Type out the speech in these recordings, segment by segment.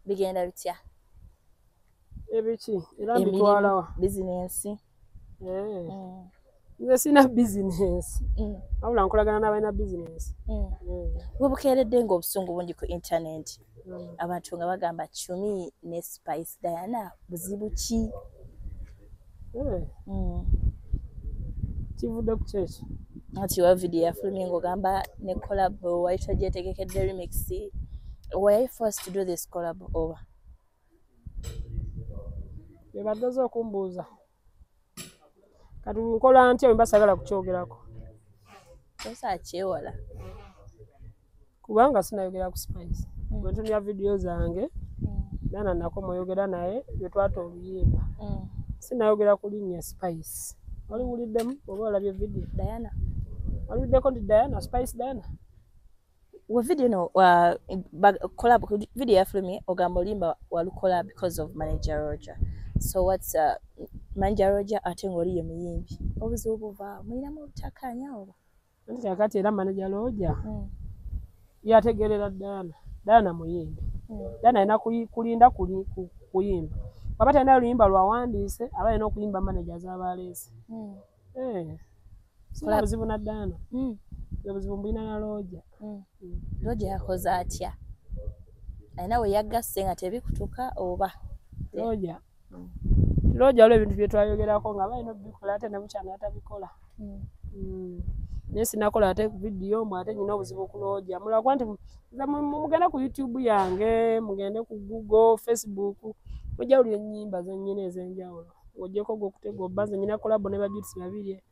bigenda bitya ebiki era mbitwalawa business nze sina business wabula nkolagana n'abalina business bwe bukeeredde ng'obusungu bungi ku internet abantu nga bagamba Chumi ne Spice Diana buzibu ki kivudde ku kyekyo ati wa video yafulumye ng'ogamba ne collab wayita gyetegekedde remix. Were you forced to do this collab over? Bebadde okumbuuza kati nkola ntya bwe mbasagala kukyogerako tosa kyewala kubanga sinayogera ku Spice bwe ntunira video zange Diana nako muyogera naye bye twata oluyimba sinayogera ku linnya Spice waliwuliddemu oba olabye video Diana waliwuliddeko ndi Diana Spice Diana we video no collab video yafulumye ogamba olimba walukola because of Manager Roger. So what's Manager Roger ate ng'oli ye muyimbi obuzibu buva mulina mu butakkaanya oba nti kakati era Manager Roger yategerera Diana muyimbi Diana alina kulinda kuyimba baba talina luyimba lwawandiise aba alina okuyimba managers abaleese sina buzibu na Diana obuzibu mbulina na Roger Roger yakoze atya alina we yaggasse nga tebikutuka oba Roger olwo ebintu bye twayogerako nga balina obikola ate ne bukyanga atabikola naye sinakola ate video mu ate nyina obuzibu ku Roger mulagwa nti mugenda ku YouTube yange mugende ku Google Facebook mujja buli ennyimba zennyina ez'enjawulo ng'ogyeko gw'okutega obba nze nyina collab ne Bajulius babiri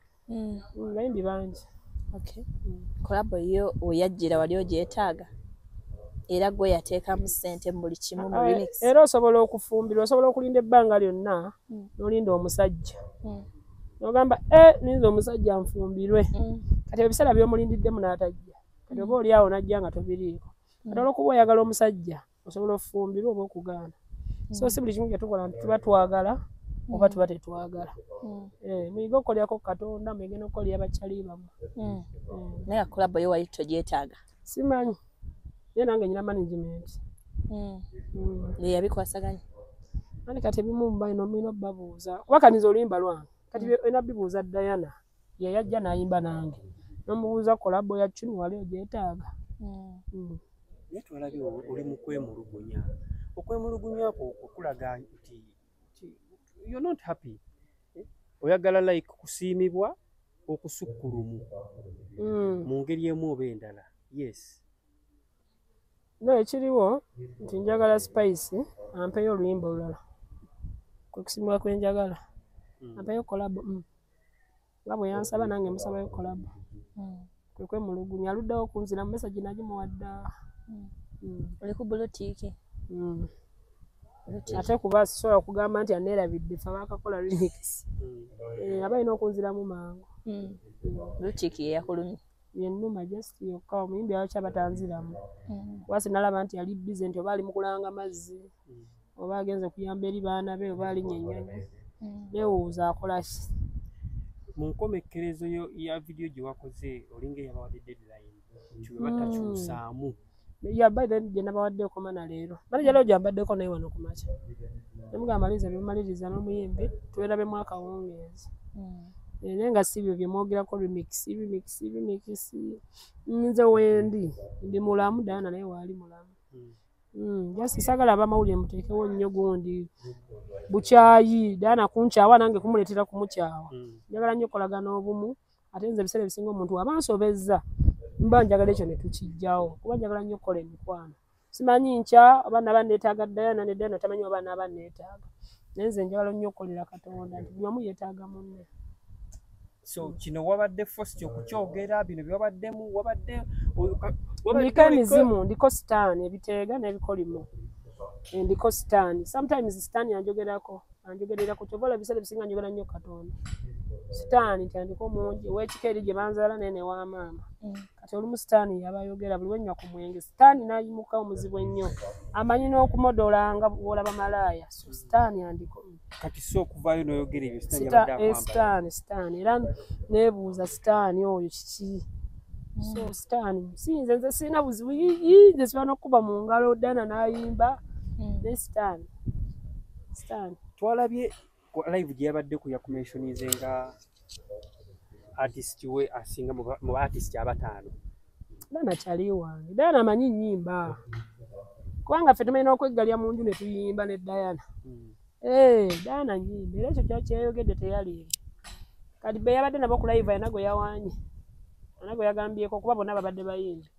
bayimbi bangi. Okay. Collab yo oyajjira wali ogyetaaga era gwe yateekamu ssente mu buli kimu mu remix era osobola okufumbirwa osobola okulinda ebbanga lyonna n'olinda omusajja n'ogamba ninza omusajja nfumbirwe kati ebiseera by'omulindiddemu n'atajja kati oba oli awo n'ajja nga tobiriiko kati olw'okuba oyagala omusajja osobola okufumbirwa oba okugaana so si buli kimu kye tukola nti tuba twagala oba tuba tetwagala muyige okukolyako Katonda muyige n'okukolera abakyali bammwe naye collab yo wali togyetaaga simanyi ye nange nyina management yabikwasaganya ani kati ebimu mbalina obbabuuza kuba kaniza oluyimba lwange kati olina bibuuza Diana yeyajja n'ayimba nange n'omubuuza collab ya Chumi wali ogyetaaga naye twalabye oli mu kwemulugunya okwemulugunya okulaga nti you're not happy oyagala like kusiimibwa okusukkulumu mu ngeri emu oba endala yes no ekiriwo nti njagala Spice ampeyo oluyimba olulala kwe kusiimibwa kwenjagala ampeyo collab nga bwe yansaba nange musabayo collab kwe kwemulugunya aluddewo kunzira mu message nagimuwadde oli ku bulutiiki ate kuba sisobola kugamba nti aneerabidde fe abakakola remix aba alina okunziramu mangu bulutiiki yeyakulumye yennuma just yokka omuyimbi awo kyabatanziramu wasi nalaba nti yali bize nti oba ali mukulanga mazzi oba agenze kuyamba eri baana be oba alinya ennyonyi neewuuza akola ki mu nkomekkerezo ya video gye wakoze olinga eyabawadde deadline kiwe batakyusaamu by then gye nabawadde okoma na leero manager leo gyambaddeko naye wano ku makya nemugamba maliriza byemumaliriza n'omuyimbi tuwerabemu akawungeezi naye nga si byo bye mwogerako remix nze wendi ndi mulamu Diana naye waali mulamu just sagala abamawulire muteekewo nnyo gundi bukyayi Diana kunkyawa nange kumuleetera kumukyawa njagala nnyo kolagana obumu ate nze ebiseera ebisinga omuntu aba nsobezza mba njagala ekyo ne tukijjawo kuba njagala nnyo okukola emikwano simanyi nkya oba naba neetaaga Diana ne Diana tamanyi oba naba neetaaga naye nze njagala nnyo okukolera Katonda nti buli omu yeetaaga munne. So kino wabadde forced okukyogera bino byabaddemu wabadde emizimu ndiko sitaani ebiteega n'ebikolimo ndiko sitaani sometimes sitaani anjogererako kyobola ebiseera ebisinga njogera nnyo Katonda sitaani nti andiko mungi ow'ekika eri gye banzaala nene wa maama kati olumu sitaani yabayogera buli wennywa ku mwenge sitaani n'ayimuka omuzibu ennyo amanyi n'okumodolanga olaba malaaya so sitaani andiko kati so okuvaayo n'oyogera ebyo sitaani era neebuuza sitaani oyo kiki so sitaani sinze nze sirina buzibu nze siba n'okkuba mu ngalo Diana n'ayimba ne Stan twalabye live gye yabadde ku yakumentionize nga artist we asinga mu artist abataano. Dana kyali wange Dana amanyi nnyimba kubanga ffe tumanyi n'okweggalya mu nju ne tuyimba ne Diana. Dana nnyimba era ekyo kyeyogedde teyaliiwo kati be yabadde nabo ku live ayina gwe yawaanye ana gwe yagambyeko kuba bonna babadde bayimbi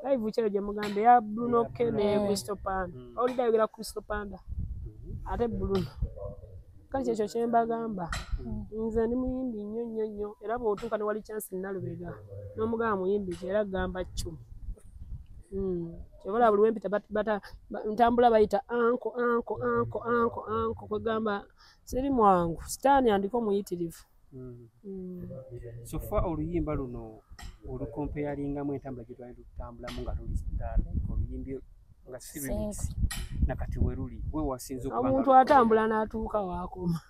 live kyero gye mugambe ya Bruno K ne Crystal Panda olida ayogera Crystal Panda ate Bruno kati ekyo kye mbagamba nze ndi muyimbi nnyo era bw'otuuka ne wali chance Nalubega n'omugamba muyimbi era gamba 10 kyobola buli wempita ntambula bayita anko kwegamba siri mwangu Stan andiko muyitirivu. So far oluyimba luno olukompeyalingamu entambula gye twali tutambulamu nga tuli oluyimbi nga si remix nakati we luli we wasinze okubanga omuntu atambula n'atuuka waakoma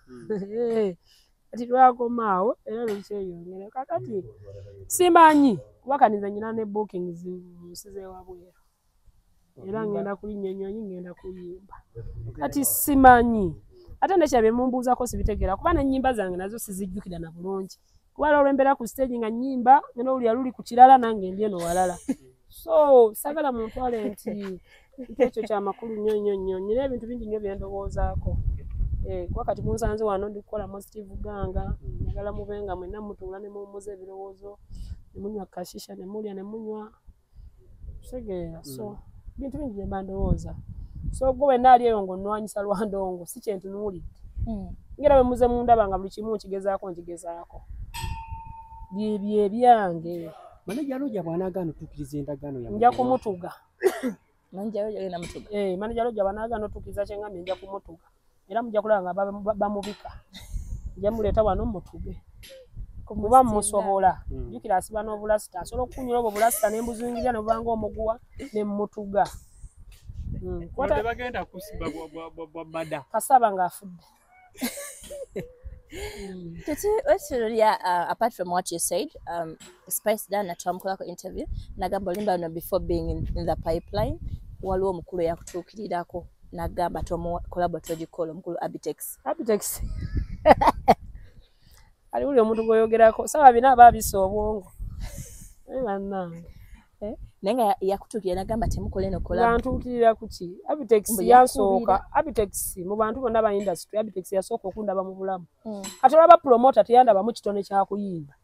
kati twakomaawo era lukyeyongera kakati simanyi kuba kaniza nyina ne bookings mu nsi z'ewabweru era ngenda kulinnyonnyonyi ngenda kuyimba kati simanyi ate nekyabye mumbuuzako sibitegeera kuba n'ennyimba zange nazo sizijjukira na bulungi kuba olwembeera ku stage nga nnyimba ngena olulya luli ku kirala nange ndi eno walala so sagala muntwale nti ekyo kyamakulu nnyo nyina ebintu bingi nnyo byendowoozaako kuba kati munsanze wano ndi kukola Steve Ganga njagala mubenga mwenna mutuula ne muwummuza ebirowoozo ne munywa kashisha ne mulya ne munywa tegeera so bintu bingi bye mba ndowooza so gwe wenna ali eyo ng'onnwanyisa Lwandongo si kye ntunuulidde ngera bwe muze mundaba nga buli kimu nkigezaako bye byange manager Roger bw'anaagaana otuukiriza endagaano yawe nja kumutuga manager Roger agenda mutuga manager Roger bw'anaagaana otuukiriza kye ngambye nja kumutuga era mujja kulaba nga bamubika nja muleeta wano mutuge kuba musobola jjukira asiba n'obulasita asobola okukunyula obwo bulasita ne mbuzingirya ne bubanga omuguwa ne mmutuga bagenda kusiba bwabada kasaba ng'afudde. Apart from what you said, Spice Dana twamukolako interview nagamba olimba no before being in the pipeline waliwo omukulu yakutuukirirako nagamba tomukolabo togikola omukulu Abitex aliwuli omuntu gweyogerako sawa bina ababisa obwongo bannange nenga yakutuukira nagamba temukole nokola bantuukirira kuki Abitex yansooka Abitex mu bantu bonna ba industry Abitex yasooka okundaba mu bulamu kati olaba promoter teyandaba mu kitone kyakuyimba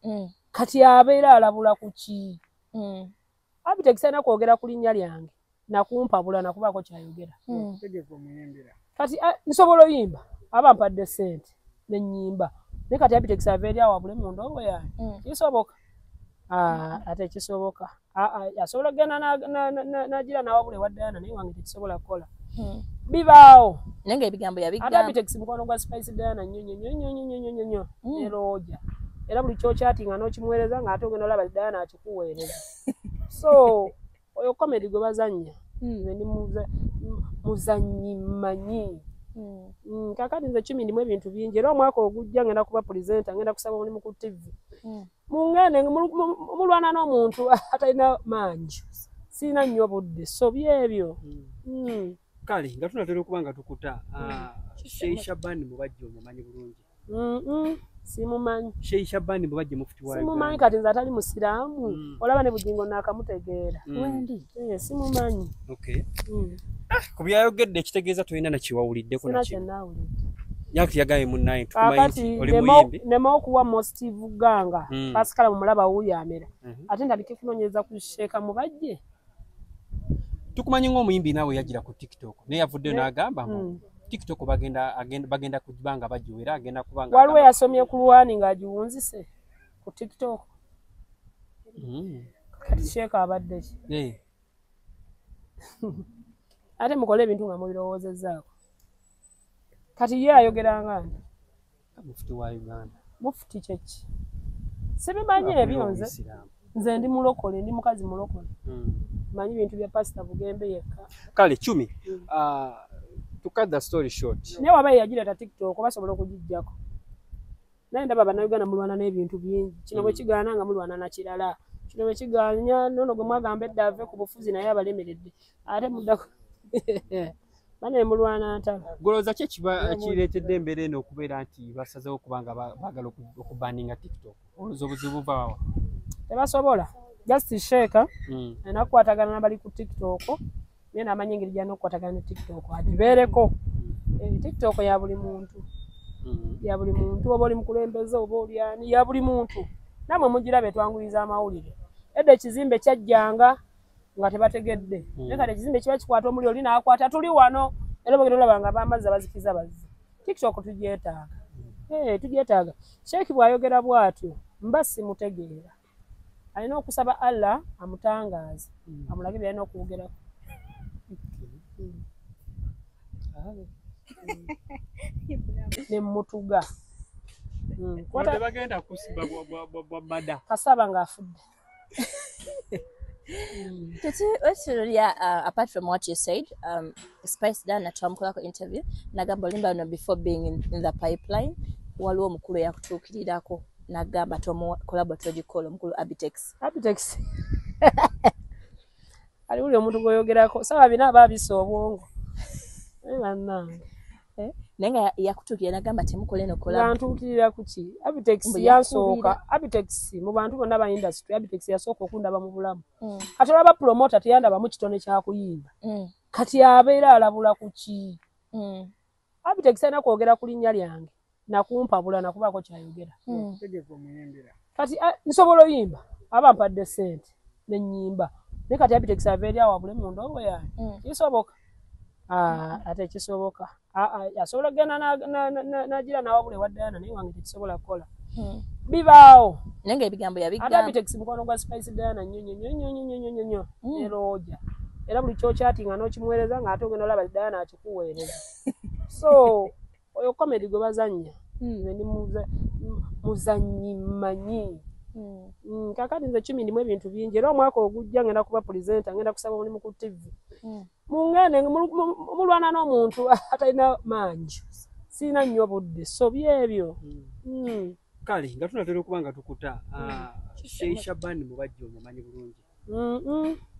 kati abeera alabula kuki Abitex alina kwogera ku linnya lyange nakumpabula nakubaako kyayogera kati nsobola oyimba aba mpadde ssente nennyimba naye kati Abitex ava eri awo abule mu ndongo yange kisoboka ate kisoboka asobola kugenda nagira nawabule wa Diana naye wange tekisobola kukola bibaawo nange ebigambo yabigamba Abitex mukono gwa Spice Diana nnyo ne Roger era buli kyokyatinga n'okimuweereza ng'ate ogenda olaba Diana akikuweereza so oyo comedy gwe bazannya nze ndi muzannyi manyi kakati nze 10 ndimu ebintu bingi era omwaka ogujja ngenda kuba presenter ngenda kusaba mulimu ku TV mungende mulwana n'omuntu atalina maanyi sirina nnyo budde so byebyo kale nga tunatera okuba nga tukuta Sheisha Band mubajja omumanyi bulungi simumanyi Sheisha Band mubajja mufuti wayo simumanyi kati nze atali musiraamu olaba ne bugingo nakamutegeera wendi simumanyi ku byayogedde ekitegeeza tolina nakiwawuliddeko nakyo yaki yagaye munnaye tukumanyi nema okuwa mo Steve Ganga Pascal mumulaba wuyamera ate ndalike kunoonyeza ku Sheeka mubajje tukumanyi ng'omuyimbi naawe yagira ku TikTok naye yavudde n'agamba TikTok bagenda kujibanga bajjo era agenda kubanga waliwo yasomye ku Lwani ng'agiwunzise ku TikTok kati Sheeka abadde ki ate mukole ebintu nga mubirowoozezzaako kati ye ayogeranga nti mufuti wa Uganda mufuti kyeki sibimanyi ebyo nze ndi mulokole ndi mukazi mulokole manyi bintu bya Pastor Bugembe yekka kale 10 to cut the story short ne waba yagira TikTok basobola okugijjako naye ndaba bannayuganda mulwana n'ebintu bingi kino bwe kigaana nga mulwana na kirala kino bwe kigaanya nono gwe mwagamba edda ave ku bufuzi naye abalemeredde ate muddako bane mulwana ntala golooza ki kireetedde embeera eno okubeera nti basazeewo kubanga baagala okubanninga TikTok olowooza obuzibu bwawa tebasobola Justice Sheeka enakukwatagana nabali ku TikTok naye namanyi engeri gyalina okukwatagana ne TikTok agibeereko TikTok ya buli muntu ya buli muntu oba oli mukulembeze oba oli ani ya buli muntu namwe mugirabe twanguliza amawulire edda ekizimbe kyajjanga nga tebategedde naye kati ekizimbe kiba kikwata omuli oli naakwata tuli wano era bagenda olaba nga bamazzi abazikiza bazzi TikTok tugyetaaga tugyetaaga Sheeki bw'ayogera bw'atyo mba simutegeera alina okusaba Allah amutangaaze amulage byalina okuwogerako nemutuga bagenda kusiba bwabada kasaba ng'afudde. Apart from what you said, Spice done a Tom Clark interview. Nagamba Olimba before being in the pipeline, waliwo mukulu yakutuukirirako nagamba Tom collaborative call mukulu Abitex. Abitex. Ali uli omuntu goyogerako. Sawa bina ababisa obwongo. Nenga yakutukira nagamba temukole no collab. Bantukirira kuki? Abitex yansooka. Abitex mu bantu bonna ba industry Abitex yasooka okundaba mu bulamu. Kati olaba promoter teyandaba mu kitone kya kuyimba. Kati abeera alabula kuki? Abitex alina kwogera ku linnya lyange nakumpabula nakubaako kyayogera. Kati nsobola oyimba aba mpadde ssente n'ennyimba. Naye kati Abitex abeera wabule mu ndongo yange. Kisoboka. Ate kisoboka. Yasobola genda nagira nawabule waddana naye wange tekisobola kukola. Bibaawo. Nange ebigambo yabigamba. Abitex mukono gwa Spice Diana nnyo ne Roja. Era buli kyokyatinga n'okimuweereza ng'ate ogenda olaba Diana akikuweereza. So oyo comedy gwe bazannya. Ndi muzannyi manyi. Kakati nze 10 ndimu ebintu bingi era omwaka ogujja ngenda kuba presenter ngenda kusaba mulimu ku TV. Mungene mulwana n'omuntu atalina maanyi. Sina nnyo budde so byebyo. Kale nga tunatera okuba nga tukuta Sheikh Shabani mubajje omumanyi bulungi.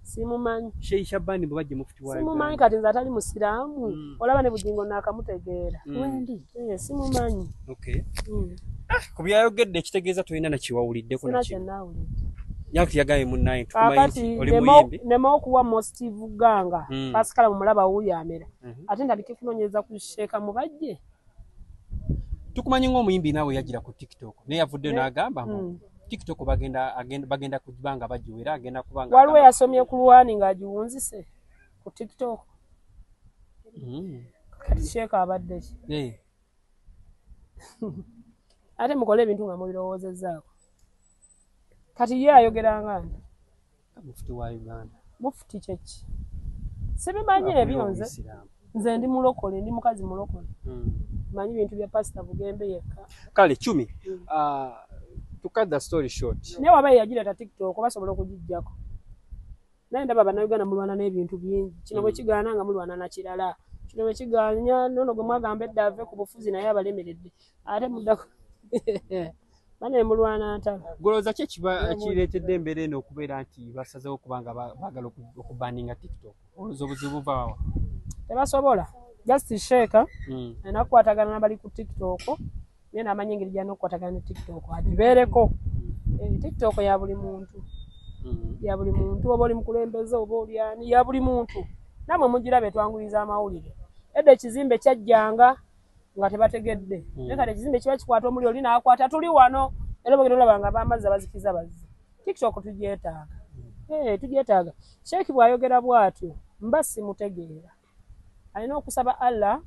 Simumanyi. Sheikh Shabani mubajje mufti wa simumanyi kati nze atali musiraamu olaba ne bugingo nakamutegeera. Wendi simumanyi. Okay. Ku byayogedde ekitegeeza tulina nakiwawuliddeko nakyo. Nyaki yagaye munnaye tukumanyi oli muyimbi. Nema okuwa Steve Ganga Pascal mumulaba wuyamera. Ate ndalike kunonyeza ku Sheeka mubajje. Tukumanyi ng'omuyimbi naawe yagira ku TikTok naye yavudde n'agamba TikTok bagenda kujibanga bajiwera agenda kubanga waliwo yasomye ku Lwani ng'agiwunzise ku TikTok. Kati Sheeka abadde ki? Ate mukole ebintu nga mubirowoozezzaako. Kati ye ayogeranga nti mufti wa Uganda. Mufti kyeki? Sibimanyi ebyo nze ndi mulokole ndi mukazi mulokole. Manyi bintu bya Pastor Bugembe yekka. Kale 10 to cut the story short. Ne waba yagira TikTok basobola okugijjako. Naye ndaba bannayuganda mulwana n'ebintu bingi. Kino bwe kigaana nga mulwana na kirala. Kino bwe kigaanya nono gwe mwagamba edda ave ku bufuzi naye abalemeredde. Ate muddako. Bane mulwana ntala. Golooza ki kireetedde embeera eno okubeera nti basazeewo kubanga baagala okubanninga TikTok olowooza obuzibu bwawa tebasobola Justice Sheeka enakukwatagana nabali ku TikTok naye namanyi engeri gyalina okukwatagana ne TikTok agibeereko. TikTok ya buli muntu ya buli muntu oba oli mukulembeze oba oli ani ya buli muntu namwe mugirabe twanguliza amawulire edda ekizimbe kyajjanga nga tebategedde naye kati ekizimbe kiba kikwata omuli oli naakwata tuli wano era bagenda olaba nga bamazzi abazikiza bazzi. TikTok tugyetaaga tugyetaaga. Sheeki bw'ayogera bw'atyo mba simutegeera alina okusaba Allah